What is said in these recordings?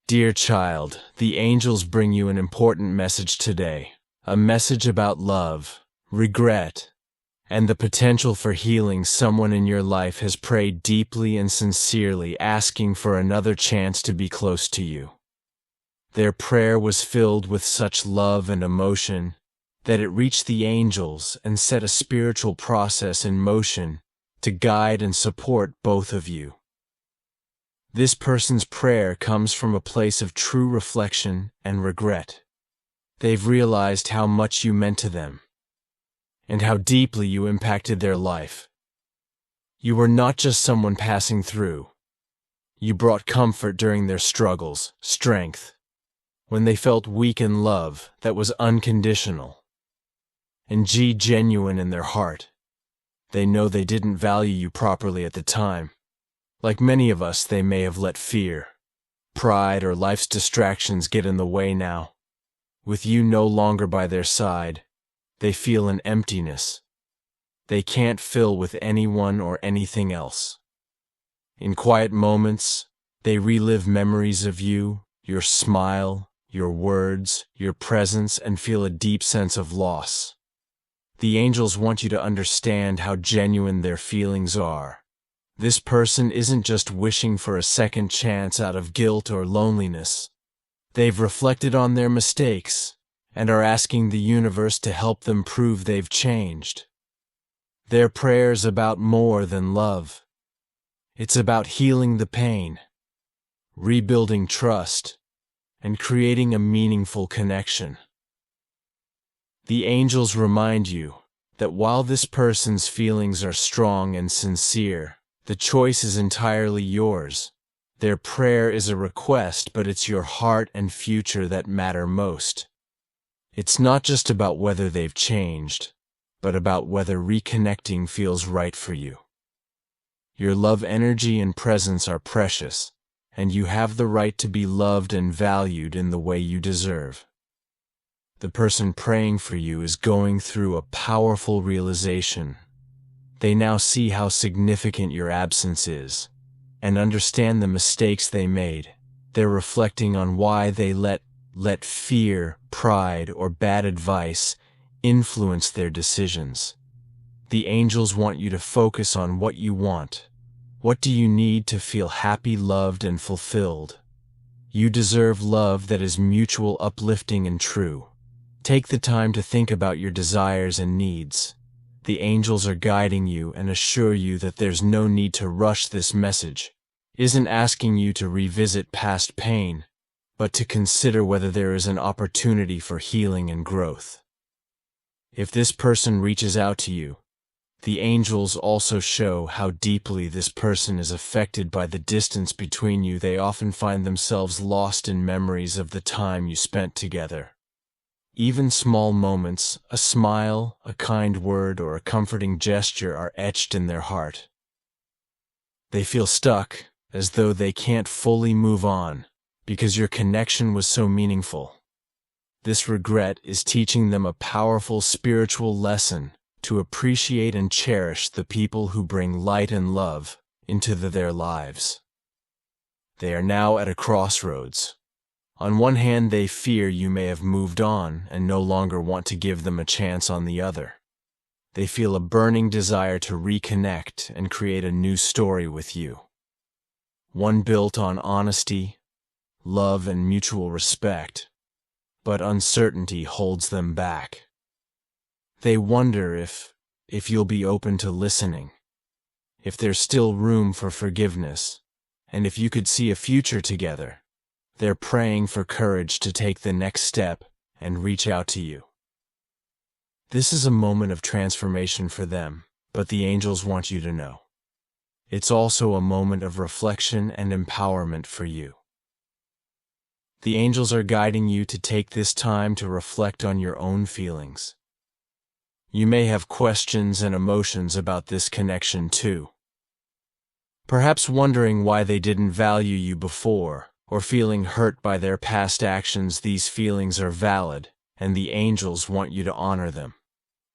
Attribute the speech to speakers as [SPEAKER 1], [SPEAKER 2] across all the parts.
[SPEAKER 1] Dear child, the angels bring you an important message today. A message about love, regret, and the potential for healing. Someone in your life has prayed deeply and sincerely, asking for another chance to be close to you. Their prayer was filled with such love and emotion that it reached the angels and set a spiritual process in motion to guide and support both of you. This person's prayer comes from a place of true reflection and regret. They've realized how much you meant to them and how deeply you impacted their life. You were not just someone passing through. You brought comfort during their struggles, strength, when they felt weak, in love that was unconditional and genuine in their heart. They know they didn't value you properly at the time. Like many of us, they may have let fear, pride, or life's distractions get in the way now. With you no longer by their side, they feel an emptiness they can't fill with anyone or anything else. In quiet moments, they relive memories of you, your smile, your words, your presence, and feel a deep sense of loss. The angels want you to understand how genuine their feelings are. This person isn't just wishing for a second chance out of guilt or loneliness. They've reflected on their mistakes and are asking the universe to help them prove they've changed. Their prayer's about more than love. It's about healing the pain, rebuilding trust, and creating a meaningful connection. The angels remind you that while this person's feelings are strong and sincere, the choice is entirely yours. Their prayer is a request, but it's your heart and future that matter most. It's not just about whether they've changed, but about whether reconnecting feels right for you. Your love, energy, and presence are precious, and you have the right to be loved and valued in the way you deserve. The person praying for you is going through a powerful realization. They now see how significant your absence is and understand the mistakes they made. They're reflecting on why they let fear, pride, or bad advice influence their decisions. The angels want you to focus on what you want. What do you need to feel happy, loved, and fulfilled? You deserve love that is mutual, uplifting, and true. Take the time to think about your desires and needs. The angels are guiding you and assure you that there's no need to rush. This message isn't asking you to revisit past pain, but to consider whether there is an opportunity for healing and growth. If this person reaches out to you, the angels also show how deeply this person is affected by the distance between you. They often find themselves lost in memories of the time you spent together. Even small moments, a smile, a kind word, or a comforting gesture are etched in their heart. They feel stuck, as though they can't fully move on, because your connection was so meaningful. This regret is teaching them a powerful spiritual lesson to appreciate and cherish the people who bring light and love into their lives. They are now at a crossroads. On one hand, they fear you may have moved on and no longer want to give them a chance. On the other, they feel a burning desire to reconnect and create a new story with you. One built on honesty, love, and mutual respect. But uncertainty holds them back. They wonder if you'll be open to listening, if there's still room for forgiveness, and if you could see a future together. They're praying for courage to take the next step and reach out to you. This is a moment of transformation for them, but the angels want you to know it's also a moment of reflection and empowerment for you. The angels are guiding you to take this time to reflect on your own feelings. You may have questions and emotions about this connection too. Perhaps wondering why they didn't value you before, or feeling hurt by their past actions. These feelings are valid, and the angels want you to honor them.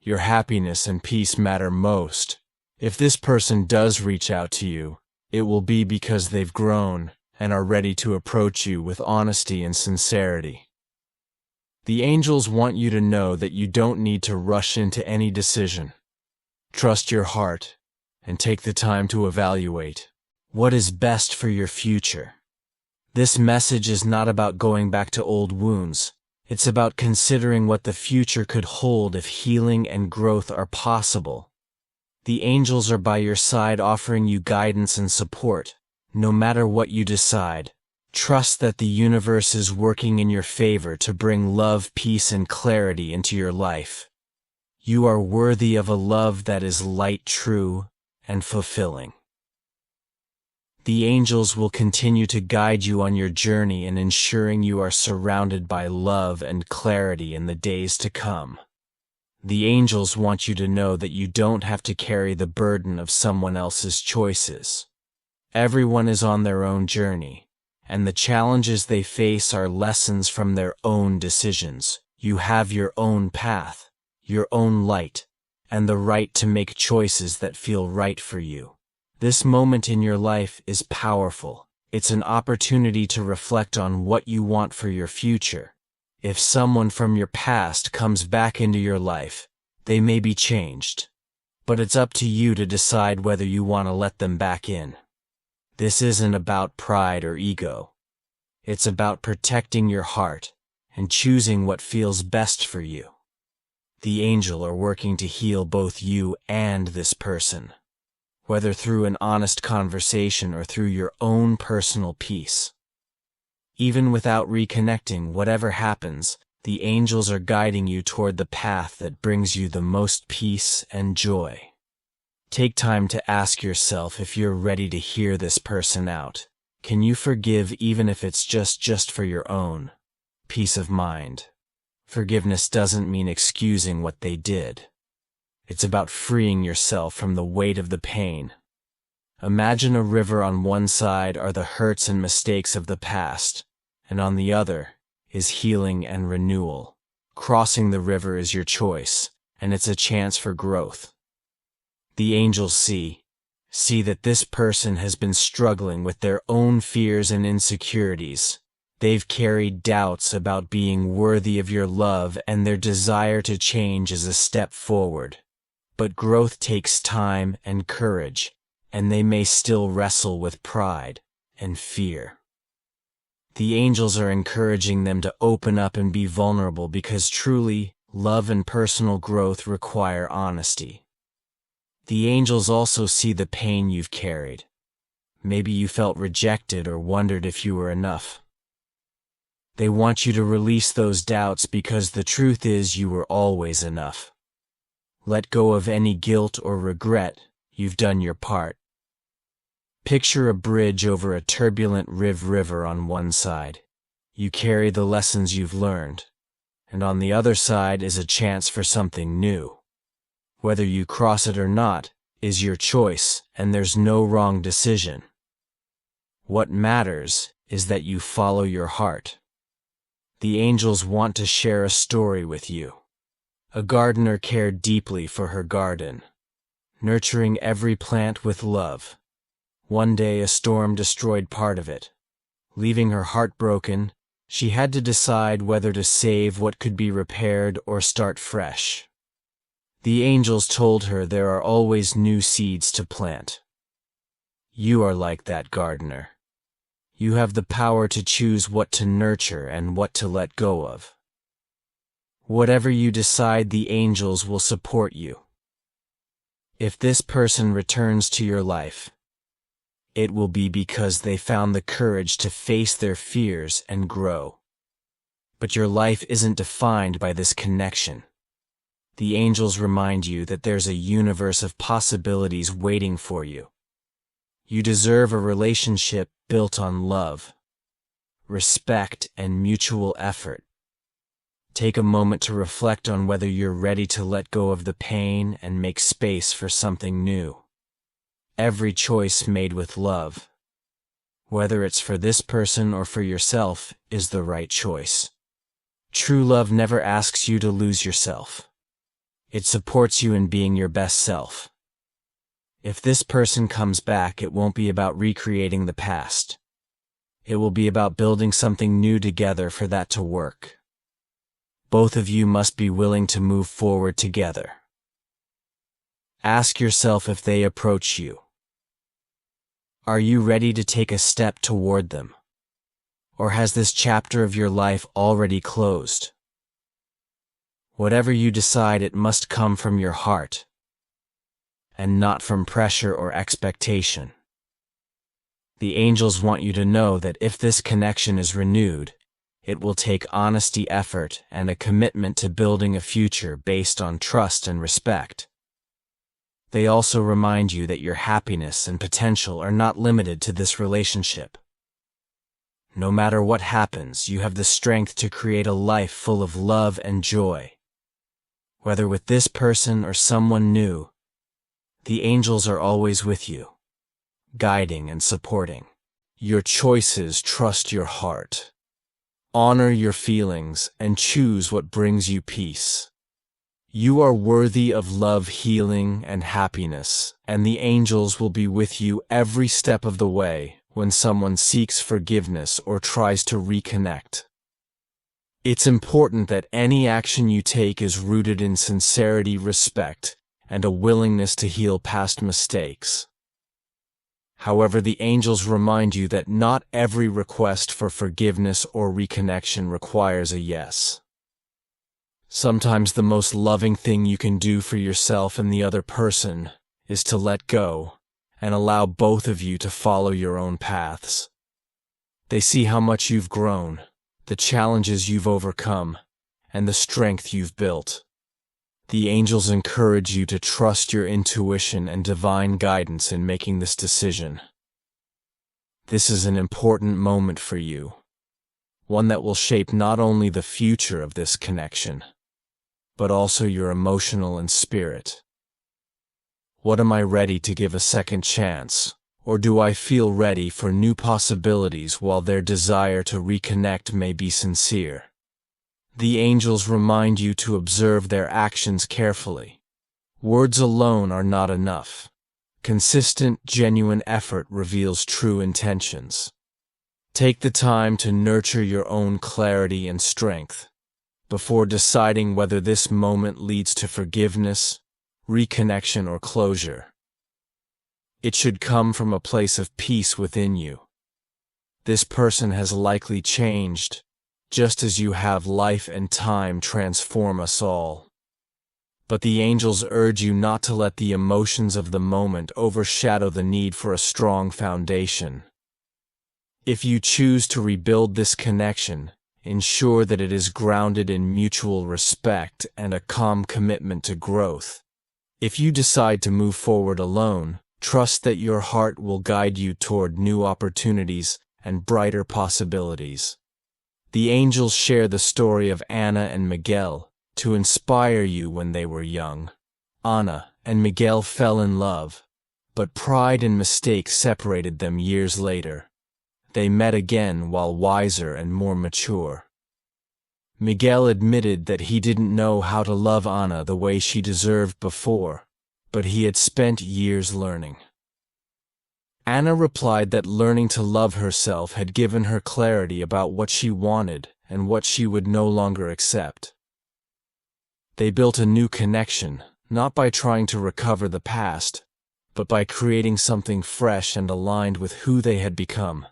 [SPEAKER 1] Your happiness and peace matter most. If this person does reach out to you, it will be because they've grown and are ready to approach you with honesty and sincerity. The angels want you to know that you don't need to rush into any decision. Trust your heart and take the time to evaluate what is best for your future. This message is not about going back to old wounds. It's about considering what the future could hold if healing and growth are possible. The angels are by your side offering you guidance and support. No matter what you decide, trust that the universe is working in your favor to bring love, peace, and clarity into your life. You are worthy of a love that is light, true, and fulfilling. The angels will continue to guide you on your journey in ensuring you are surrounded by love and clarity in the days to come. The angels want you to know that you don't have to carry the burden of someone else's choices. Everyone is on their own journey, and the challenges they face are lessons from their own decisions. You have your own path, your own light, and the right to make choices that feel right for you. This moment in your life is powerful. It's an opportunity to reflect on what you want for your future. If someone from your past comes back into your life, they may be changed. But it's up to you to decide whether you want to let them back in. This isn't about pride or ego. It's about protecting your heart and choosing what feels best for you. The angels are working to heal both you and this person, whether through an honest conversation or through your own personal peace. Even without reconnecting, whatever happens, the angels are guiding you toward the path that brings you the most peace and joy. Take time to ask yourself if you're ready to hear this person out. Can you forgive even if it's just for your own peace of mind? Forgiveness doesn't mean excusing what they did. It's about freeing yourself from the weight of the pain. Imagine a river. On one side are the hurts and mistakes of the past, and on the other is healing and renewal. Crossing the river is your choice, and it's a chance for growth. The angels see that this person has been struggling with their own fears and insecurities. They've carried doubts about being worthy of your love, and their desire to change is a step forward. But growth takes time and courage, and they may still wrestle with pride and fear. The angels are encouraging them to open up and be vulnerable because truly, love and personal growth require honesty. The angels also see the pain you've carried. Maybe you felt rejected or wondered if you were enough. They want you to release those doubts because the truth is you were always enough. Let go of any guilt or regret. You've done your part. Picture a bridge over a turbulent river. On one side, you carry the lessons you've learned, and on the other side is a chance for something new. Whether you cross it or not is your choice, and there's no wrong decision. What matters is that you follow your heart. The angels want to share a story with you. A gardener cared deeply for her garden, nurturing every plant with love. One day a storm destroyed part of it. Leaving her heartbroken, she had to decide whether to save what could be repaired or start fresh. The angels told her there are always new seeds to plant. You are like that gardener. You have the power to choose what to nurture and what to let go of. Whatever you decide, the angels will support you. If this person returns to your life, it will be because they found the courage to face their fears and grow. But your life isn't defined by this connection. The angels remind you that there's a universe of possibilities waiting for you. You deserve a relationship built on love, respect, and mutual effort. Take a moment to reflect on whether you're ready to let go of the pain and make space for something new. Every choice made with love, whether it's for this person or for yourself, is the right choice. True love never asks you to lose yourself. It supports you in being your best self. If this person comes back, it won't be about recreating the past. It will be about building something new together for that to work. Both of you must be willing to move forward together. Ask yourself if they approach you. Are you ready to take a step toward them? Or has this chapter of your life already closed? Whatever you decide, it must come from your heart, and not from pressure or expectation. The angels want you to know that if this connection is renewed, it will take honesty, effort, and a commitment to building a future based on trust and respect. They also remind you that your happiness and potential are not limited to this relationship. No matter what happens, you have the strength to create a life full of love and joy. Whether with this person or someone new, the angels are always with you, guiding and supporting. Your choices, trust your heart. Honor your feelings and choose what brings you peace. You are worthy of love, healing, and happiness, and the angels will be with you every step of the way when someone seeks forgiveness or tries to reconnect. It's important that any action you take is rooted in sincerity, respect, and a willingness to heal past mistakes. However, the angels remind you that not every request for forgiveness or reconnection requires a yes. Sometimes the most loving thing you can do for yourself and the other person is to let go and allow both of you to follow your own paths. They see how much you've grown, the challenges you've overcome, and the strength you've built. The angels encourage you to trust your intuition and divine guidance in making this decision. This is an important moment for you, one that will shape not only the future of this connection, but also your emotional and spirit. What am I ready to give a second chance, or do I feel ready for new possibilities while their desire to reconnect may be sincere? The angels remind you to observe their actions carefully. Words alone are not enough. Consistent, genuine effort reveals true intentions. Take the time to nurture your own clarity and strength before deciding whether this moment leads to forgiveness, reconnection, or closure. It should come from a place of peace within you. This person has likely changed, just as you have. Life and time transform us all. But the angels urge you not to let the emotions of the moment overshadow the need for a strong foundation. If you choose to rebuild this connection, ensure that it is grounded in mutual respect and a calm commitment to growth. If you decide to move forward alone, trust that your heart will guide you toward new opportunities and brighter possibilities. The angels share the story of Anna and Miguel to inspire you. When they were young, Anna and Miguel fell in love, but pride and mistakes separated them. Years later, they met again while wiser and more mature. Miguel admitted that he didn't know how to love Anna the way she deserved before, but he had spent years learning. Anna replied that learning to love herself had given her clarity about what she wanted and what she would no longer accept. They built a new connection, not by trying to recover the past, but by creating something fresh and aligned with who they had become.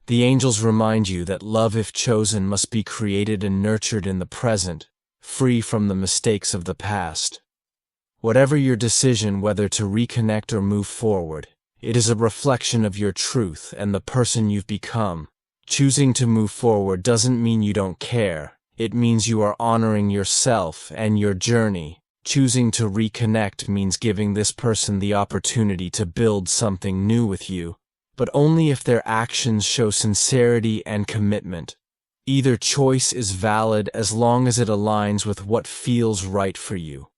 [SPEAKER 1] The angels remind you that love, if chosen, must be created and nurtured in the present, free from the mistakes of the past. Whatever your decision, whether to reconnect or move forward, it is a reflection of your truth and the person you've become. Choosing to move forward doesn't mean you don't care. It means you are honoring yourself and your journey. Choosing to reconnect means giving this person the opportunity to build something new with you, but only if their actions show sincerity and commitment. Either choice is valid as long as it aligns with what feels right for you.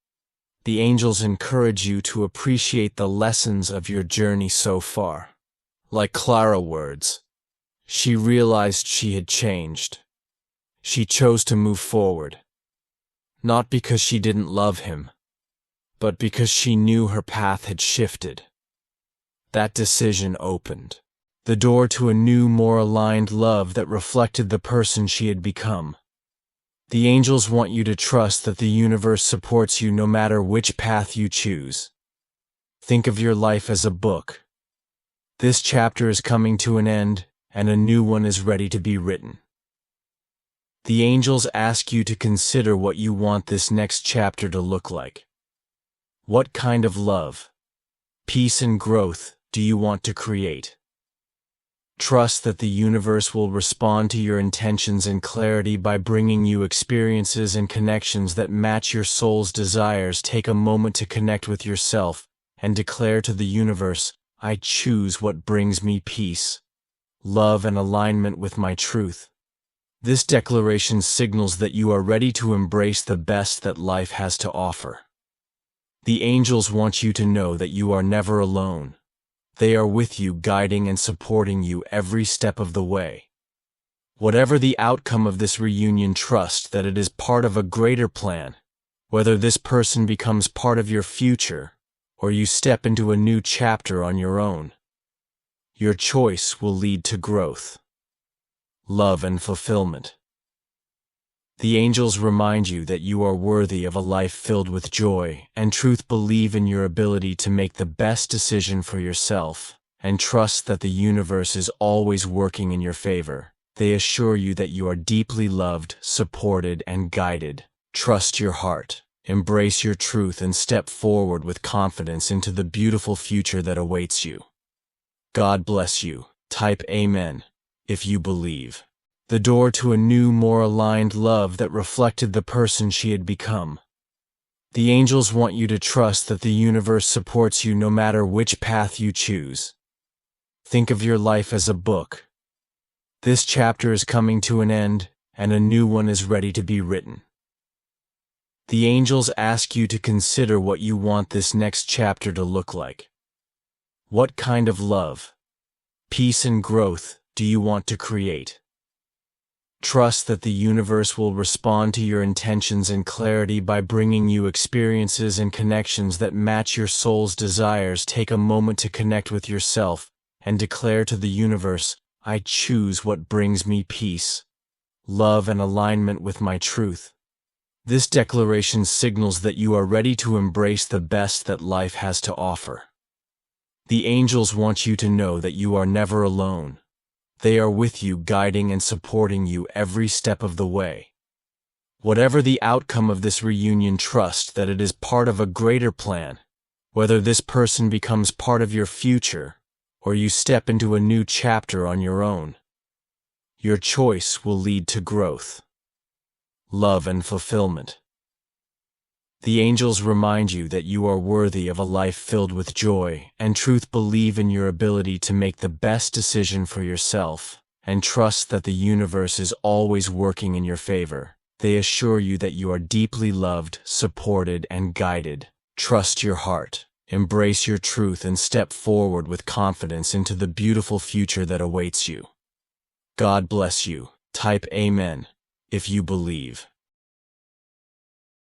[SPEAKER 1] The angels encourage you to appreciate the lessons of your journey so far. Like Clara's words, she realized she had changed. She chose to move forward, not because she didn't love him, but because she knew her path had shifted. That decision opened the door to a new, more aligned love that reflected the person she had become. The angels want you to trust that the universe supports you no matter which path you choose. Think of your life as a book. This chapter is coming to an end, and a new one is ready to be written. The angels ask you to consider what you want this next chapter to look like. What kind of love, peace, and growth do you want to create? Trust that the universe will respond to your intentions and clarity by bringing you experiences and connections that match your soul's desires. Take a moment to connect with yourself and declare to the universe, I choose what brings me peace, love, and alignment with my truth. This declaration signals that you are ready to embrace the best that life has to offer. The angels want you to know that you are never alone. They are with you, guiding and supporting you every step of the way. Whatever the outcome of this reunion, trust that it is part of a greater plan, whether this person becomes part of your future or you step into a new chapter on your own. Your choice will lead to growth, love, and fulfillment. The angels remind you that you are worthy of a life filled with joy and truth. Believe in your ability to make the best decision for yourself, and trust that the universe is always working in your favor. They assure you that you are deeply loved, supported, and guided. Trust your heart, embrace your truth, and step forward with confidence into the beautiful future that awaits you. God bless you. Type Amen if you believe. The door to a new, more aligned love that reflected the person she had become. The angels want you to trust that the universe supports you no matter which path you choose. Think of your life as a book. This chapter is coming to an end, and a new one is ready to be written. The angels ask you to consider what you want this next chapter to look like. What kind of love, peace, and growth do you want to create? Trust that the universe will respond to your intentions and clarity by bringing you experiences and connections that match your soul's desires. Take a moment to connect with yourself and declare to the universe, I choose what brings me peace, love, and alignment with my truth. This declaration signals that you are ready to embrace the best that life has to offer. The angels want you to know that you are never alone. They are with you, guiding and supporting you every step of the way. Whatever the outcome of this reunion, trust that it is part of a greater plan, whether this person becomes part of your future or you step into a new chapter on your own. Your choice will lead to growth, love, and fulfillment. The angels remind you that you are worthy of a life filled with joy and truth. Believe in your ability to make the best decision for yourself, and trust that the universe is always working in your favor. They assure you that you are deeply loved, supported, and guided. Trust your heart, embrace your truth, and step forward with confidence into the beautiful future that awaits you. God bless you. Type Amen if you believe.